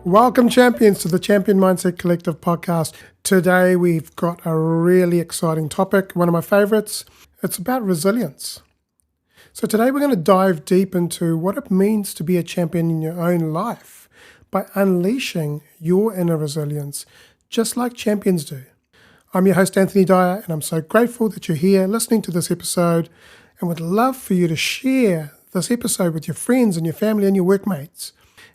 Welcome, champions, to the Champion Mindset Collective podcast. Today, we've got a really exciting topic, one of my favorites. It's about resilience. So today, we're going to dive deep into what it means to be a champion in your own life by unleashing your inner resilience, just like champions do. I'm your host, Anthony Dahya, and I'm so grateful that you're here listening to this episode and would love for you to share this episode with your friends and your family and your workmates.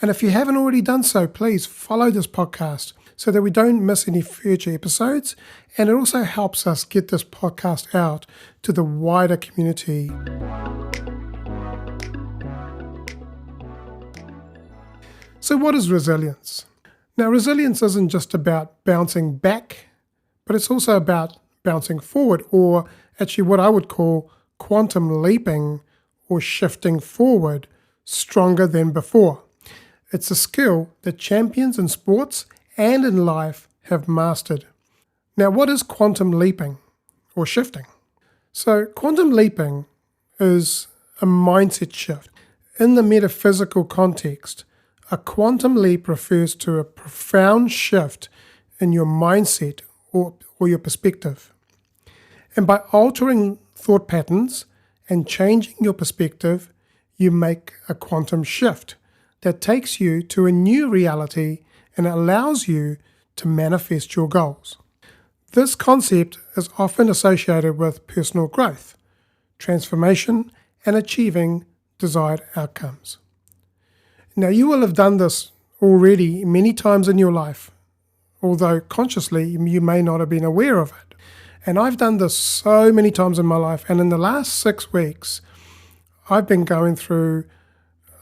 And if you haven't already done so, please follow this podcast so that we don't miss any future episodes. And it also helps us get this podcast out to the wider community. So what is resilience? Now, resilience isn't just about bouncing back, but it's also about bouncing forward, or actually what I would call quantum leaping or shifting forward stronger than before. It's a skill that champions in sports and in life have mastered. Now, what is quantum leaping or shifting? So, quantum leaping is a mindset shift. In the metaphysical context, a quantum leap refers to a profound shift in your mindset or your perspective. And by altering thought patterns and changing your perspective, you make a quantum shift that takes you to a new reality and allows you to manifest your goals. This concept is often associated with personal growth, transformation, and achieving desired outcomes. Now, you will have done this already many times in your life, although consciously you may not have been aware of it. And I've done this so many times in my life, and in the last 6 weeks, I've been going through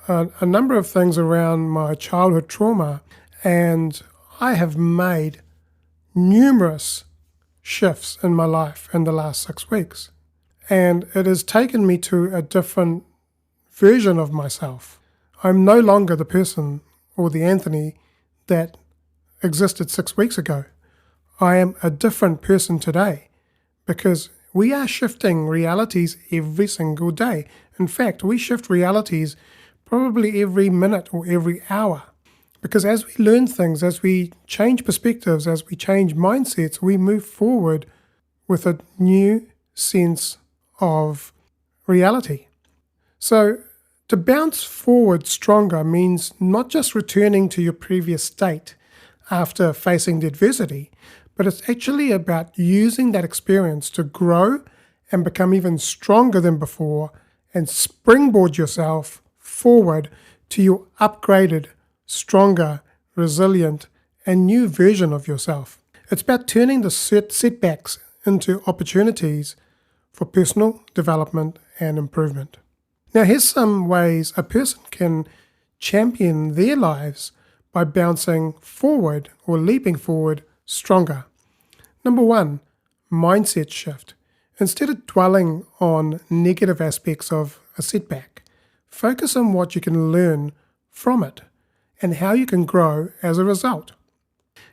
a number of things around my childhood trauma, and I have made numerous shifts in my life in the last 6 weeks. And it has taken me to a different version of myself. I'm no longer the person or the Anthony that existed 6 weeks ago. I am a different person today because we are shifting realities every single day. In fact, we shift realities probably every minute or every hour. Because as we learn things, as we change perspectives, as we change mindsets, we move forward with a new sense of reality. So to bounce forward stronger means not just returning to your previous state after facing the adversity, but it's actually about using that experience to grow and become even stronger than before and springboard yourself forward to your upgraded, stronger, resilient, and new version of yourself. It's about turning the setbacks into opportunities for personal development and improvement. Now, here's some ways a person can champion their lives by bouncing forward or leaping forward stronger. Number 1, mindset shift. Instead of dwelling on negative aspects of a setback, focus on what you can learn from it and how you can grow as a result.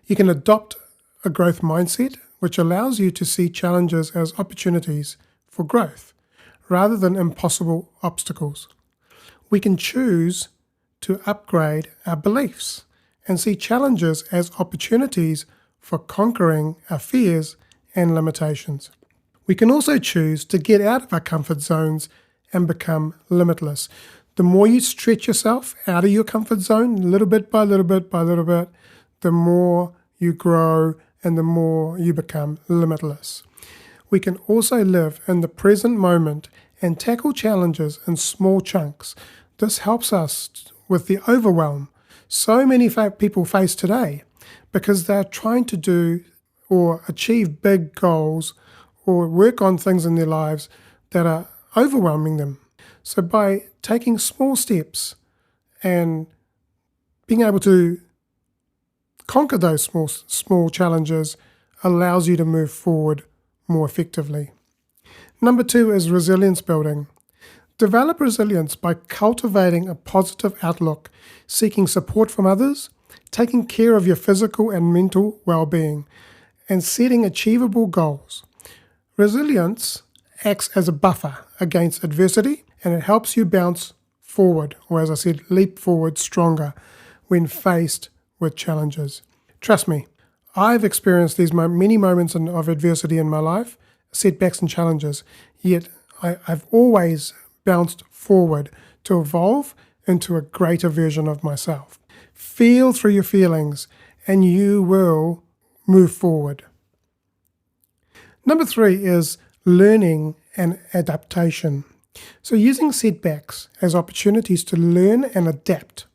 You can adopt a growth mindset, which allows you to see challenges as opportunities for growth rather than impossible obstacles. We can choose to upgrade our beliefs and see challenges as opportunities for conquering our fears and limitations. We can also choose to get out of our comfort zones and become limitless. The more you stretch yourself out of your comfort zone, little bit by little bit by little bit, the more you grow and the more you become limitless. We can also live in the present moment and tackle challenges in small chunks. This helps us with the overwhelm so many people face today because they're trying to do or achieve big goals or work on things in their lives that are overwhelming them. So by taking small steps and being able to conquer those small challenges allows you to move forward more effectively. Number 2 is resilience building. Develop resilience by cultivating a positive outlook, seeking support from others, taking care of your physical and mental well-being, and setting achievable goals. Resilience acts as a buffer against adversity, and it helps you bounce forward, or as I said, leap forward stronger when faced with challenges. Trust me, I've experienced these many moments of adversity in my life, setbacks and challenges, yet I've always bounced forward to evolve into a greater version of myself. Feel through your feelings and you will move forward. Number 3 is learning and adaptation. So using setbacks as opportunities to learn and adapt.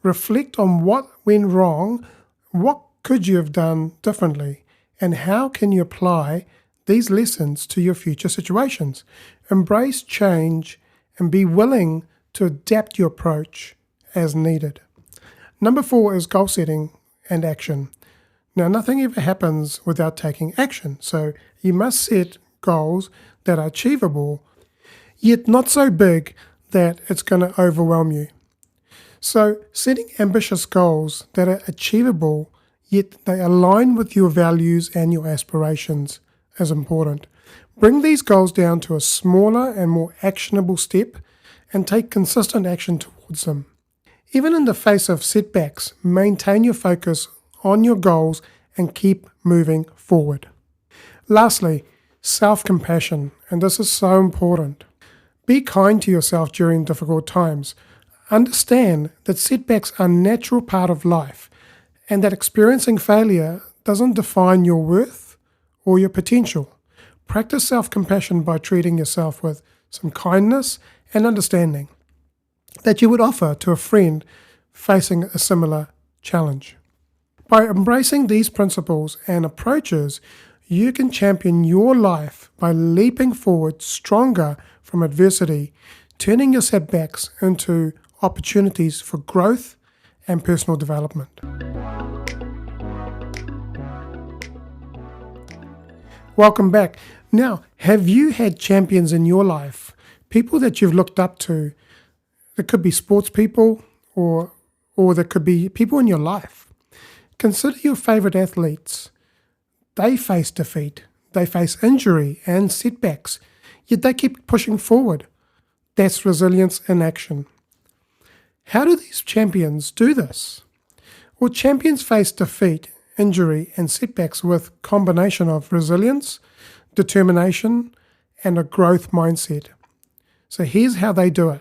Reflect on what went wrong, what could you have done differently, and how can you apply these lessons to your future situations. Embrace change and be willing to adapt your approach as needed. Number 4 is goal setting and action. Now, nothing ever happens without taking action, so you must set goals that are achievable, yet not so big that it's going to overwhelm you. So, setting ambitious goals that are achievable, yet they align with your values and your aspirations is important. Bring these goals down to a smaller and more actionable step and take consistent action towards them. Even in the face of setbacks, maintain your focus on your goals and keep moving forward. Lastly, self-compassion, and this is so important. Be kind to yourself during difficult times. Understand that setbacks are a natural part of life and that experiencing failure doesn't define your worth or your potential. Practice self-compassion by treating yourself with some kindness and understanding that you would offer to a friend facing a similar challenge. By embracing these principles and approaches, you can champion your life by leaping forward stronger from adversity, turning your setbacks into opportunities for growth and personal development. Welcome back. Now, have you had champions in your life? People that you've looked up to? It could be sports people or there could be people in your life. Consider your favorite athletes. They face defeat, they face injury and setbacks, yet they keep pushing forward. That's resilience in action. How do these champions do this? Well, champions face defeat, injury and setbacks with a combination of resilience, determination and a growth mindset. So here's how they do it.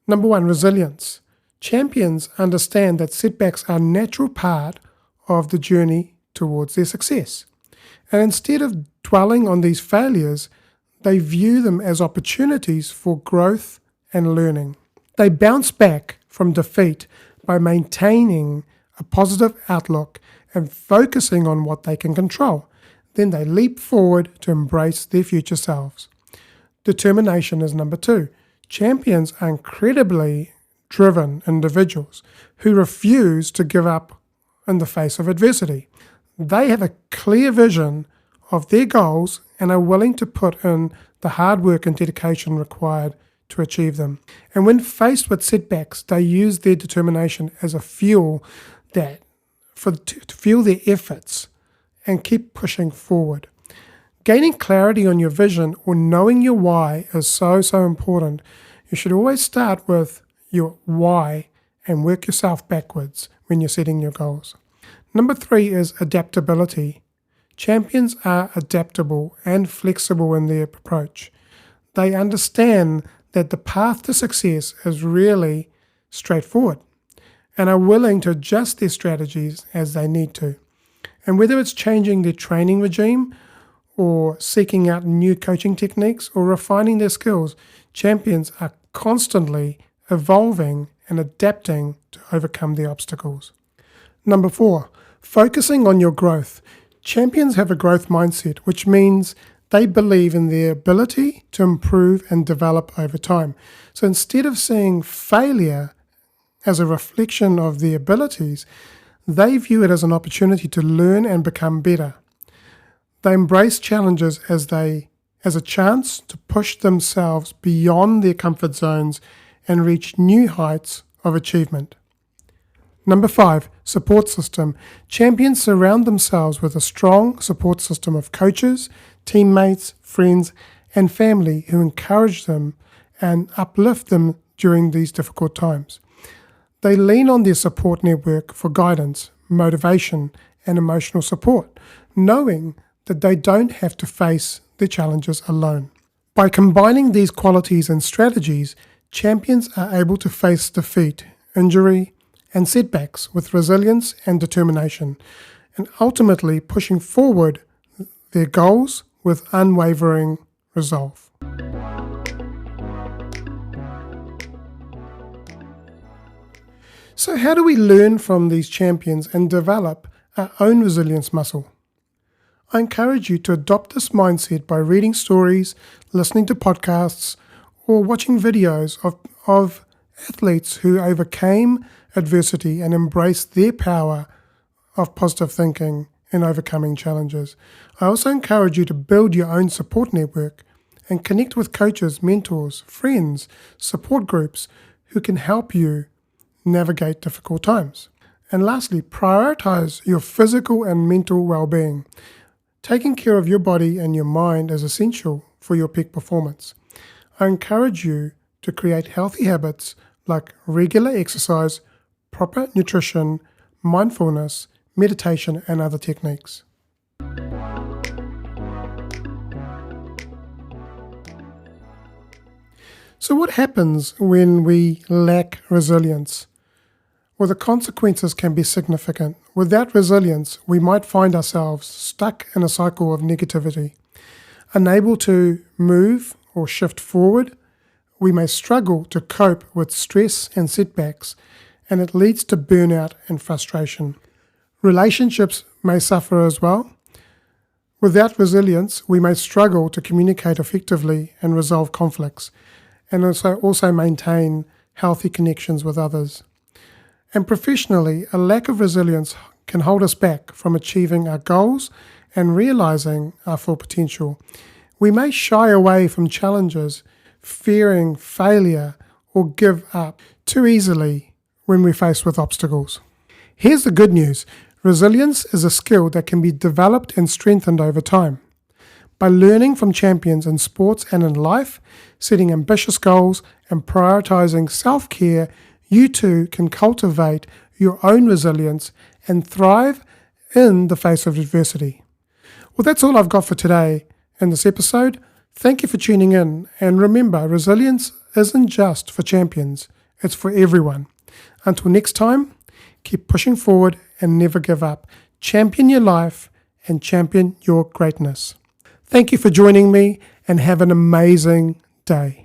Number 1, resilience. Champions understand that setbacks are a natural part of the journey towards their success. And instead of dwelling on these failures, they view them as opportunities for growth and learning. They bounce back from defeat by maintaining a positive outlook and focusing on what they can control. Then they leap forward to embrace their future selves. Determination is number 2. Champions are incredibly driven individuals who refuse to give up in the face of adversity. They have a clear vision of their goals and are willing to put in the hard work and dedication required to achieve them. And when faced with setbacks, they use their determination as a fuel to fuel their efforts and keep pushing forward. Gaining clarity on your vision or knowing your why is so important. You should always start with your why and work yourself backwards when you're setting your goals. Number 3 is adaptability. Champions are adaptable and flexible in their approach. They understand that the path to success is really straightforward and are willing to adjust their strategies as they need to. And whether it's changing their training regime or seeking out new coaching techniques or refining their skills, champions are constantly evolving and adapting to overcome the obstacles. Number 4, focusing on your growth. Champions have a growth mindset, which means they believe in their ability to improve and develop over time. So instead of seeing failure as a reflection of their abilities, they view it as an opportunity to learn and become better. They embrace challenges as a chance to push themselves beyond their comfort zones and reach new heights of achievement. Number 5, support system. Champions surround themselves with a strong support system of coaches, teammates, friends, and family who encourage them and uplift them during these difficult times. They lean on their support network for guidance, motivation, and emotional support, knowing that they don't have to face their challenges alone. By combining these qualities and strategies, champions are able to face defeat, injury, and setbacks with resilience and determination, and ultimately pushing forward their goals with unwavering resolve. So how do we learn from these champions and develop our own resilience muscle? I encourage you to adopt this mindset by reading stories, listening to podcasts, or watching videos of athletes who overcame adversity and embraced their power of positive thinking in overcoming challenges. I also encourage you to build your own support network and connect with coaches, mentors, friends, support groups who can help you navigate difficult times. And lastly, prioritize your physical and mental well-being. Taking care of your body and your mind is essential for your peak performance. I encourage you to create healthy habits like regular exercise, proper nutrition, mindfulness, meditation, and other techniques. So what happens when we lack resilience? Well, the consequences can be significant. Without resilience, we might find ourselves stuck in a cycle of negativity. Unable to move or shift forward, we may struggle to cope with stress and setbacks, and it leads to burnout and frustration. Relationships may suffer as well. Without resilience, we may struggle to communicate effectively and resolve conflicts, and also maintain healthy connections with others. And professionally, a lack of resilience can hold us back from achieving our goals and realizing our full potential. We may shy away from challenges, fearing failure, or give up too easily when we're faced with obstacles. Here's the good news. Resilience is a skill that can be developed and strengthened over time. By learning from champions in sports and in life, setting ambitious goals, and prioritizing self-care, you too can cultivate your own resilience and thrive in the face of adversity. Well, that's all I've got for today in this episode. Thank you for tuning in, and remember, resilience isn't just for champions, it's for everyone. Until next time, keep pushing forward and never give up. Champion your life and champion your greatness. Thank you for joining me, and have an amazing day.